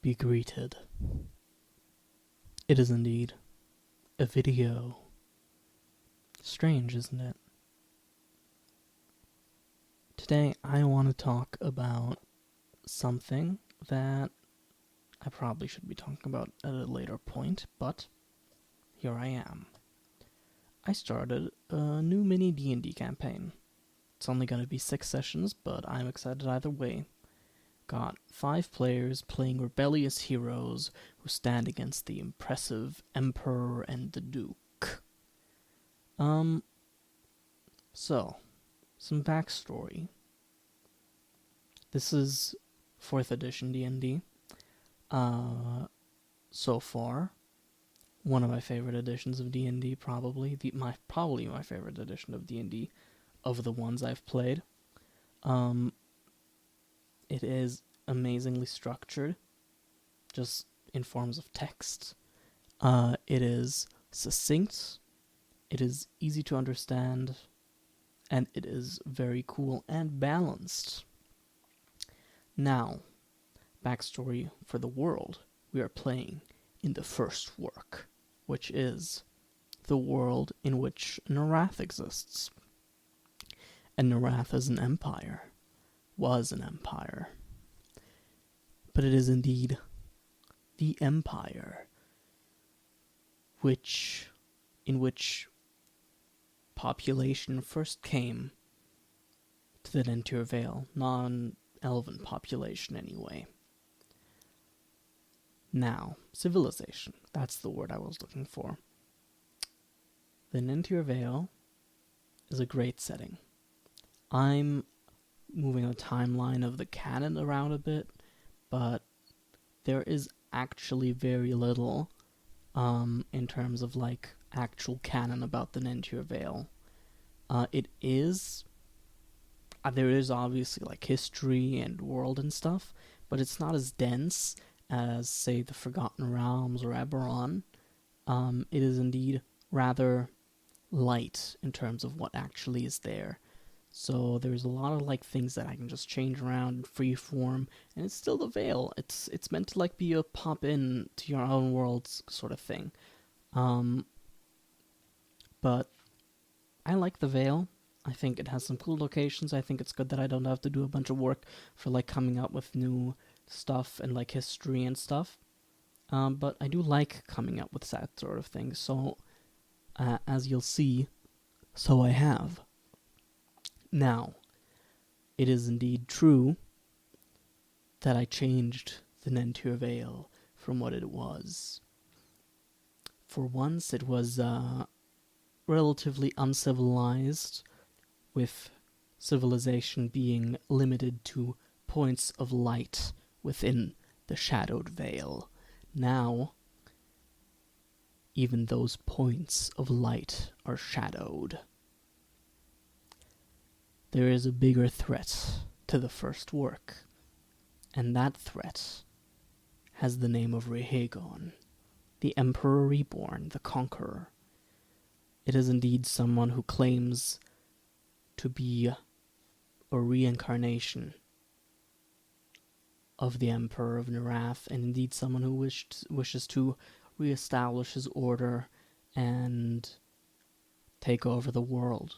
be greeted. It is indeed a video. Strange, isn't it? Today I want to talk about something that I probably should be talking about at a later point, but here I am. I started a new mini D&D campaign. It's only going to be 6 sessions, but I'm excited either way. Got 5 players playing rebellious heroes who stand against the impressive Emperor and the Duke. So, some backstory. This is 4th edition D&D. So far, one of my favorite editions of D&D, probably my favorite edition of D&D of the ones I've played. It is amazingly structured, just in forms of text. It is succinct, it is easy to understand, and it is very cool and balanced. Now, backstory for the world we are playing in the first work, which is the world in which Narath exists. And Narath is an empire. Was an empire. But it is indeed the empire in which population first came to the Nentir Vale, non-elven population anyway. Now, civilization, that's the word I was looking for. The Nentir Vale is a great setting. I'm moving a timeline of the canon around a bit, but there is actually very little in terms of actual canon about the Nentir Vale. There is obviously history and world and stuff, but it's not as dense as, say, the Forgotten Realms or Eberron. It is indeed rather light in terms of what actually is there. So there's a lot of things that I can just change around in free form, and it's still the Vale. It's meant to be a pop in to your own worlds sort of thing. But I like the Vale. I think it has some cool locations. I think it's good that I don't have to do a bunch of work for coming up with new stuff and history and stuff. But I do like coming up with that sort of thing. So as you'll see, so I have. Now, it is indeed true that I changed the Nentir Vale from what it was. For once, it was relatively uncivilized, with civilization being limited to points of light within the shadowed Vale. Now, even those points of light are shadowed. There is a bigger threat to the first work, and that threat has the name of Rehagon, the Emperor Reborn, the Conqueror. It is indeed someone who claims to be a reincarnation of the Emperor of Narath, and indeed someone who wishes to reestablish his order and take over the world,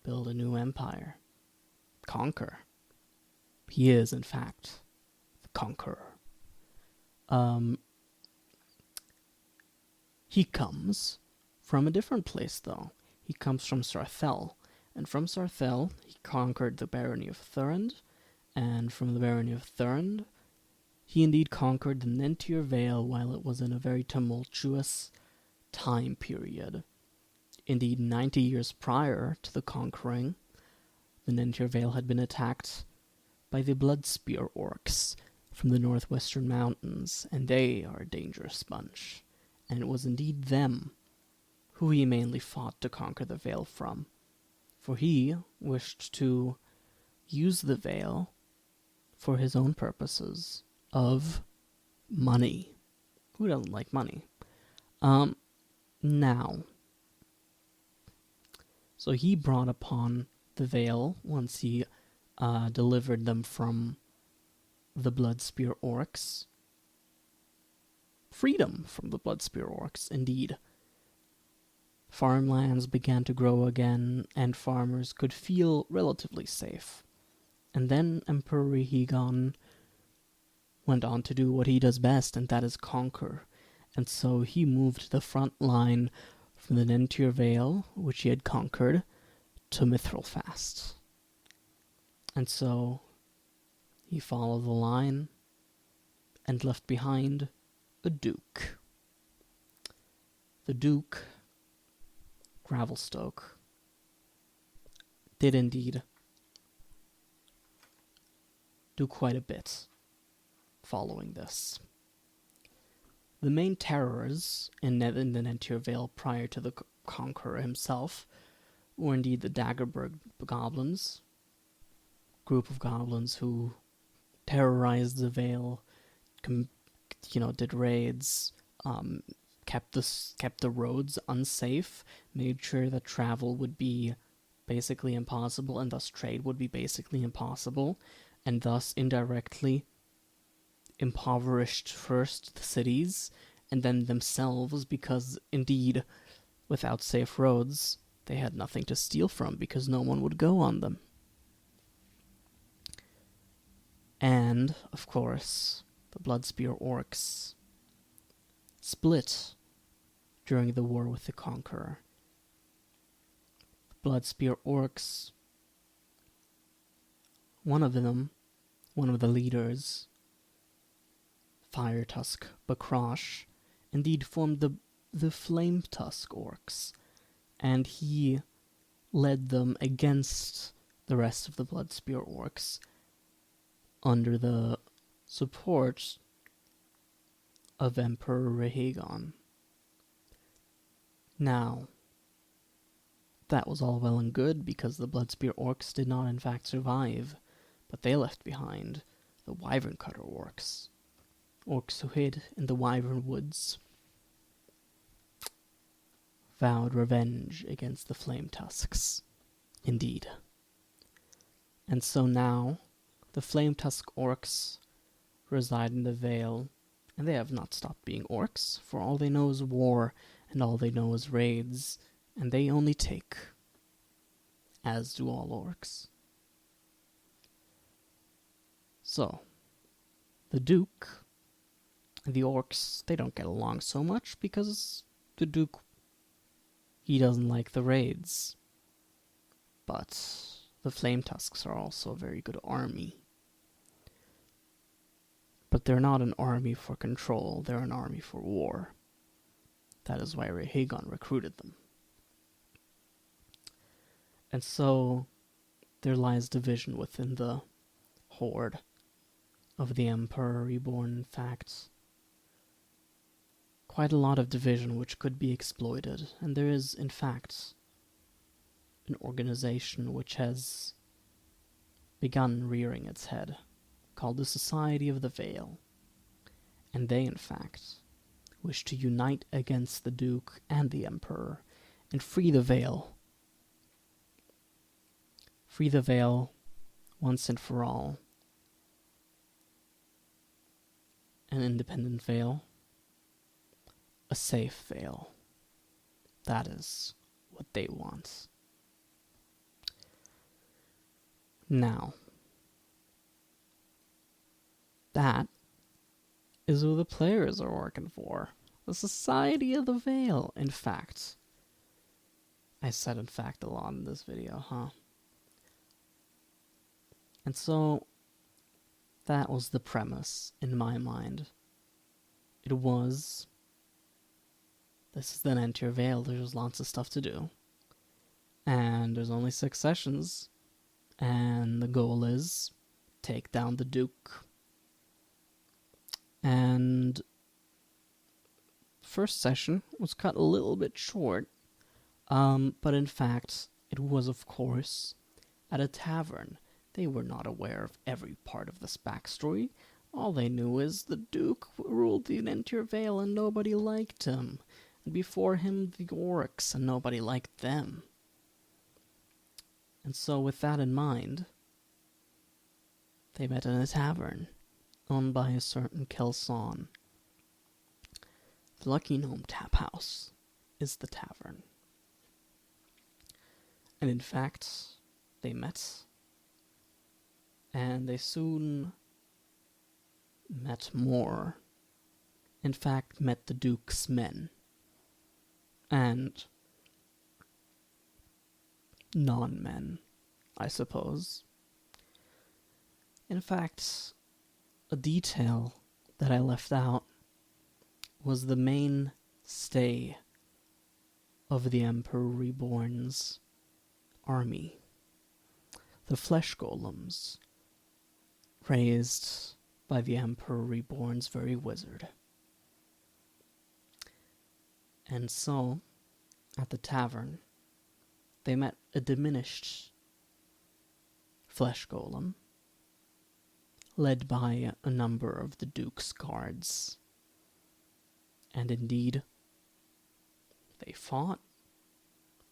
build a new empire. Conquer. He is, in fact, the conqueror. He comes from a different place, though. He comes from Sarthel, and from Sarthel, he conquered the barony of Thurnd, and from the barony of Thurnd, he indeed conquered the Nentir Vale while it was in a very tumultuous time period. Indeed, 90 years prior to the conquering, the Nentir Vale had been attacked by the Bloodspear orcs from the northwestern mountains, and they are a dangerous bunch. And it was indeed them who he mainly fought to conquer the Vale from, for he wished to use the Vale for his own purposes of money. Who doesn't like money? Now, so he brought upon the Vale once he delivered them from the Bloodspear orcs freedom from the Bloodspear orcs, indeed. Farmlands began to grow again, and farmers could feel relatively safe. And then Emperor Rehigon went on to do what he does best, and that is conquer. And so he moved the front line from the Nentir Vale, which he had conquered, to Mithrilfast. And so he followed the line and left behind a duke. The Duke, Gravelstoke, did indeed do quite a bit following this. The main terrors in the Nentir Vale prior to the Conqueror himself were indeed the Daggerberg goblins, group of goblins who terrorized the Vale, did raids, kept the roads unsafe, made sure that travel would be basically impossible, and thus trade would be basically impossible, and thus indirectly impoverished first the cities and then themselves, because indeed without safe roads they had nothing to steal from because no one would go on them. And of course the Bloodspear orcs split during the war with the Conqueror. The Bloodspear orcs, one of the leaders, Firetusk Bakrosh, indeed formed the Flametusk orcs, and he led them against the rest of the Bloodspear orcs under the support of Emperor Rehigon. Now, that was all well and good because the Bloodspear orcs did not in fact survive, but they left behind the Wyvern Cutter orcs. Orcs who hid in the Wyvern Woods, vowed revenge against the Flametusks. Indeed. And so now, the Flametusk orcs reside in the Vale, and they have not stopped being orcs. For all they know is war, and all they know is raids, and they only take, as do all orcs. So, the Duke and the orcs, they don't get along so much because the Duke, he doesn't like the raids. But the Flametusks are also a very good army. But they're not an army for control, they're an army for war. That is why Rehigon recruited them. And so there lies division within the horde of the Emperor Reborn, in fact. Quite a lot of division which could be exploited, and there is, in fact, an organization which has begun rearing its head, called the Society of the Vale. And they, in fact, wish to unite against the Duke and the Emperor and free the Vale. Free the Vale once and for all. An independent Vale. A safe Vale. That is what they want. Now, that is what the players are working for. The Society of the Vale, in fact. I said in fact a lot in this video, huh? And so, that was the premise, in my mind. It was, this is the Nentir Vale, there's lots of stuff to do. And there's only 6 sessions. And the goal is, take down the Duke. And first session was cut a little bit short, but in fact, it was, of course, at a tavern. They were not aware of every part of this backstory. All they knew is the Duke ruled the Nentir Vale and nobody liked him. And before him, the orcs, and nobody liked them. And so with that in mind, they met in a tavern, owned by a certain Kelson. The Lucky Gnome Tap House is the tavern. And in fact, they met, and they soon met more. In fact, met the Duke's men, and non-men, I suppose. In fact, a detail that I left out was the mainstay of the Emperor Reborn's army. The flesh golems, raised by the Emperor Reborn's very wizard. And so, at the tavern, they met a diminished flesh golem, led by a number of the Duke's guards. And indeed, they fought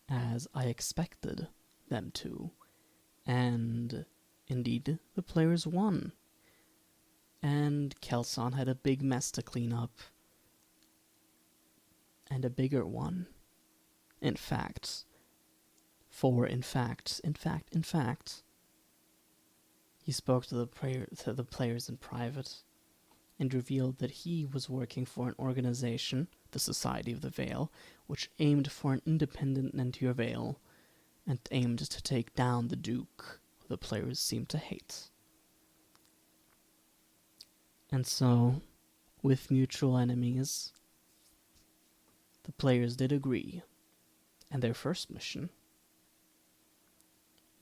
as I expected them to, and indeed, the players won. And Kelson had a big mess to clean up, and a bigger one. In fact, he spoke to the players in private, and revealed that he was working for an organization, the Society of the Vale, which aimed for an independent Nentir Vale, and aimed to take down the Duke, who the players seemed to hate. And so, with mutual enemies, the players did agree, and their first mission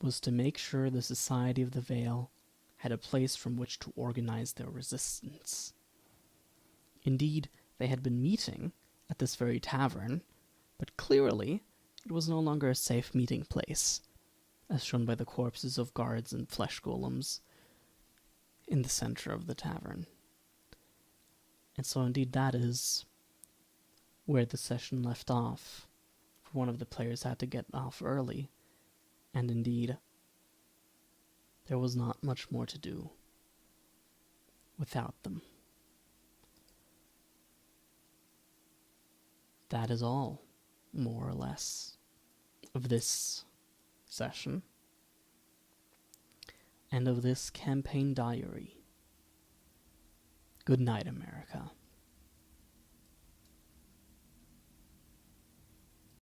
was to make sure the Society of the Vale had a place from which to organize their resistance. Indeed, they had been meeting at this very tavern, but clearly it was no longer a safe meeting place, as shown by the corpses of guards and flesh golems in the center of the tavern. And so indeed that is where the session left off, for one of the players had to get off early, and indeed there was not much more to do without them. That is all, more or less, of this session, and of this campaign diary. Good night, America.